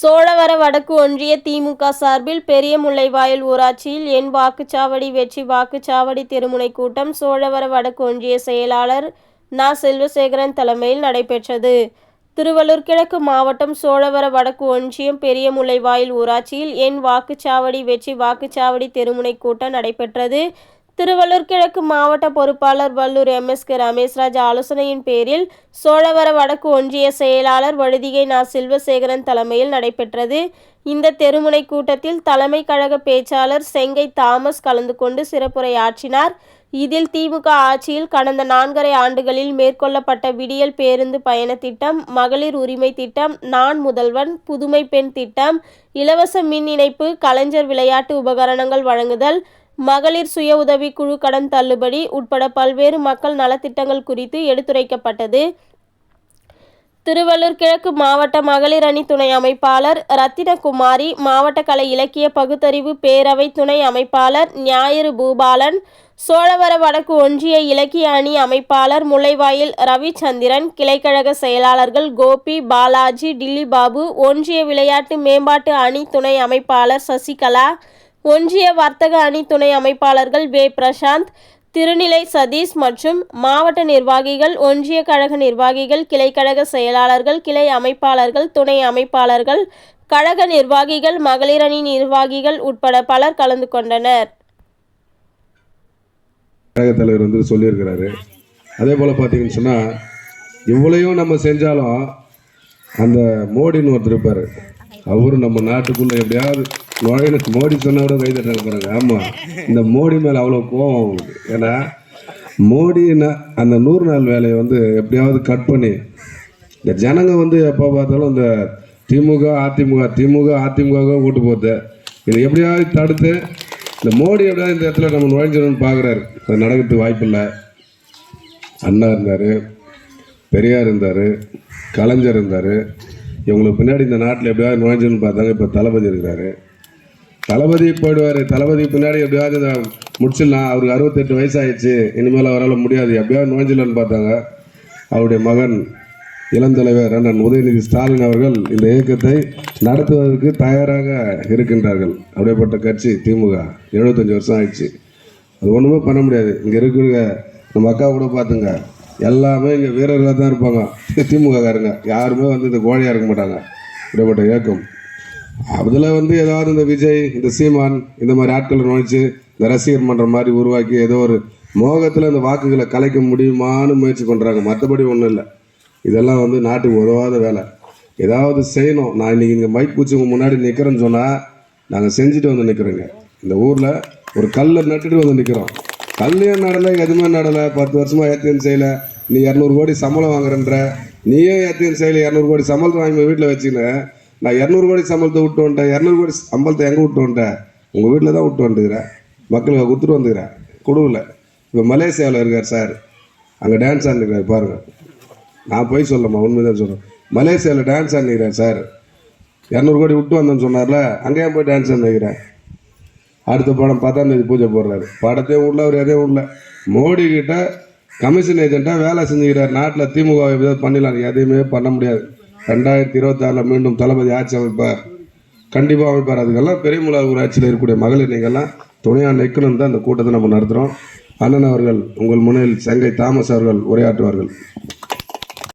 சோழவர வடக்கு ஒன்றிய திமுக சார்பில் பெரிய முல்லைவாயல் ஊராட்சியில் என் வாக்குச்சாவடி வெற்றி வாக்குச்சாவடி திருமுனை கூட்டம் சோழவர வடக்கு ஒன்றிய செயலாளர் நா. செல்வசேகரன் தலைமையில் நடைபெற்றது. திருவள்ளூர் கிழக்கு மாவட்டம் சோழவர வடக்கு ஒன்றியம் பெரிய முல்லைவாயல் ஊராட்சியில் என் வாக்குச்சாவடி வெற்றி வாக்குச்சாவடி திருமுனை கூட்டம் நடைபெற்றது. திருவள்ளூர் கிழக்கு மாவட்ட பொறுப்பாளர் வல்லூர் எம்.எஸ்.கே. ரமேஷ்ராஜ் ஆலோசனையின் பேரில் சோழவர வடக்கு ஒன்றிய செயலாளர் வழுதிகை நா. செல்வசேகரன் தலைமையில் நடைபெற்றது. இந்த தெருமுனை கூட்டத்தில் தலைமை கழக பேச்சாளர் செங்கை தாமஸ் கலந்து கொண்டு சிறப்புரையாற்றினார். இதில் திமுக ஆட்சியில் கடந்த 4.5 ஆண்டுகளில் மேற்கொள்ளப்பட்ட விடியல் பேருந்து பயண திட்டம், மகளிர் உரிமை திட்டம், நான் முதல்வன், புதுமை பெண் திட்டம், இலவச மின் இணைப்பு, கலைஞர் விளையாட்டு உபகரணங்கள் வழங்குதல், மகளிர் சுய உதவி குழு கடன் தள்ளுபடி உட்பட பல்வேறு மக்கள் நலத்திட்டங்கள் குறித்து எடுத்துரைக்கப்பட்டது. திருவள்ளூர் கிழக்கு மாவட்ட மகளிர் அணி துணை அமைப்பாளர் ரத்தினகுமாரி, மாவட்ட கலை இலக்கிய பகுத்தறிவு பேரவை துணை அமைப்பாளர் ஞாயிறு பூபாலன், சோழவர வடக்கு ஒன்றிய இலக்கிய அணி அமைப்பாளர் முல்லைவாயில் ரவிச்சந்திரன், கிளைக்கழக செயலாளர்கள் கோபி, பாலாஜி, டில்லி பாபு, ஒன்றிய விளையாட்டு மேம்பாட்டு அணி துணை அமைப்பாளர் சசிகலா, ஒன்றிய வர்த்தக அணி துணை அமைப்பாளர்கள் வே. பிரசாந்த், திருநிலை சதீஷ் மற்றும் மாவட்ட நிர்வாகிகள், ஒன்றிய கழக நிர்வாகிகள், கிளைக்கழக செயலாளர்கள், கிளை அமைப்பாளர்கள், துணை அமைப்பாளர்கள், கழக நிர்வாகிகள், மகளிர் அணி நிர்வாகிகள் உட்பட பலர் கலந்து கொண்டனர். கழக தலைவர் சொல்லியிருக்கிறாரு. அதே போல் பார்த்தீங்கன்னு சொன்னால் இவ்வளையும் நம்ம செஞ்சாலும் அந்த மோடின்னு ஒருத்தர் இருப்பார். அவரும் நம்ம நாட்டுக்குள்ளே எப்படியாவது மோடி சொன்னவரை கை தட்ட போகிறாங்க. ஆமாம், இந்த மோடி மேலே அவ்வளோ கோவம். ஏன்னா மோடின்னா அந்த 100 நாள் வேலையை எப்படியாவது கட் பண்ணி இந்த ஜனங்க எப்போ பார்த்தாலும் இந்த திமுக ஓட்டு போகுது. இதை எப்படியாவது தடுத்து இந்த மோடி எப்படியாவது இந்த இடத்துல நம்ம நுழைஞ்சிடணும்னு பார்க்குறாரு. அது நடக்கிறதுக்கு வாய்ப்பு இல்லை. அண்ணா இருந்தார், பெரியார் இருந்தார், கலைஞர் இருந்தார். இவங்களுக்கு பின்னாடி இந்த நாட்டில் எப்படியாவது நுழைஞ்சுன்னு பார்த்தாங்க. இப்போ தளபதி இருக்கிறாரு. தளபதி போயிடுவார். தளபதி பின்னாடி எப்படியாவது முடிச்சிடலாம். அவருக்கு 68 வயசாகிடுச்சு, இனிமேல் அவரால் முடியாது, எப்படியாவது நுழைஞ்சிடலான்னு பார்த்தாங்க. அவருடைய மகன் இளந்தலைவர் அண்ணன் உதயநிதி ஸ்டாலின் அவர்கள் இந்த இயக்கத்தை நடத்துவதற்கு தயாராக இருக்கின்றார்கள். அப்படியேப்பட்ட கட்சி திமுக. 75 வருஷம் ஆயிடுச்சு. அது ஒன்றுமே பண்ண முடியாது. இங்கே இருக்கிற நம்ம அக்கா கூட பார்த்துங்க, எல்லாமே இங்கே வீரர்களாக தான் இருப்பாங்க. திமுககாரங்க யாருமே இந்த கோழையாக இருக்க மாட்டாங்க. இப்படிப்பட்ட இயக்கம் அதில் ஏதாவது இந்த விஜய், இந்த சீமான், இந்த மாதிரி ஆட்களை நுழைச்சி இந்த ரசிகர் மன்றம் மாதிரி உருவாக்கி ஏதோ ஒரு மோகத்தில் இந்த வாக்குகளை கலைக்க முடியுமான்னு முயற்சி பண்ணுறாங்க. மற்றபடி ஒன்றும் இல்லை. இதெல்லாம் நாட்டுக்கு உதவாத வேலை. ஏதாவது செய்யணும். நான் இன்றைக்கி இங்கே மைக் பூச்சி உங்கள் முன்னாடி நிற்கிறேன்னு சொன்னால் நாங்கள் செஞ்சுட்டு நிற்கிறோங்க. இந்த ஊரில் ஒரு கல்லை நட்டுட்டு நிற்கிறோம். கல்லையும் நடலை, எதுவுமே நடலை. 10 வருஷமாக ஏத்தியம் செய்யலை. நீ 200 கோடி சம்பளம் வாங்குறன்ற, நீயே ஏத்தியம் செய்யலை. 200 கோடி சம்பளத்தை வாங்கி வீட்டில் வச்சுக்கினேன். நான் 200 கோடி சம்பளத்தை விட்டு வந்துட்டேன். 200 கோடி சம்பளத்தை எங்கே விட்டு வந்துட்டேன்? உங்கள் வீட்டில் தான் விட்டு வந்துக்கிறேன். மக்களுக்கு கொடுத்துட்டு வந்துக்கிறேன். கொடுக்கல. இப்போ மலேசியாவில் இருக்கார் சார், அங்கே டான்ஸ் ஆடிக்கிறார் பாருங்கள். நான் போய் சொல்லம்மா, உண்மைதான் சொல்கிறேன். மலேசியாவில் டான்ஸ் ஆடிக்கிறார் சார். 200 கோடி விட்டு வந்தேன்னு சொன்னார்ல, அங்கேயும் போய் டான்ஸ் ஆடிக்கிறேன். அடுத்த படம் 10ஆம் தேதி பூஜை போடுறாரு. படத்தையும் விடல, அவர் எதையும் விடல. மோடி கிட்ட கமிஷன் ஏஜென்ட்டாக வேலை செஞ்சுக்கிறார். நாட்டில் திமுக ஏதாவது பண்ணிடலாம், எதையுமே பண்ண முடியாது. 2026 மீண்டும் தளபதி ஆட்சி அமைப்பார், கண்டிப்பாக அமைப்பார். அதுக்கெல்லாம் பெரிய முல்லை ஊராட்சியில் இருக்கக்கூடிய மகளிர் நீங்கள்லாம் துணையாக நிற்கணும்னு தான் இந்த கூட்டத்தை நம்ம நடத்துகிறோம். அண்ணன் அவர்கள் உங்கள் முன்னில் செங்கை தாமஸ் அவர்கள் உரையாற்றுவார்கள்.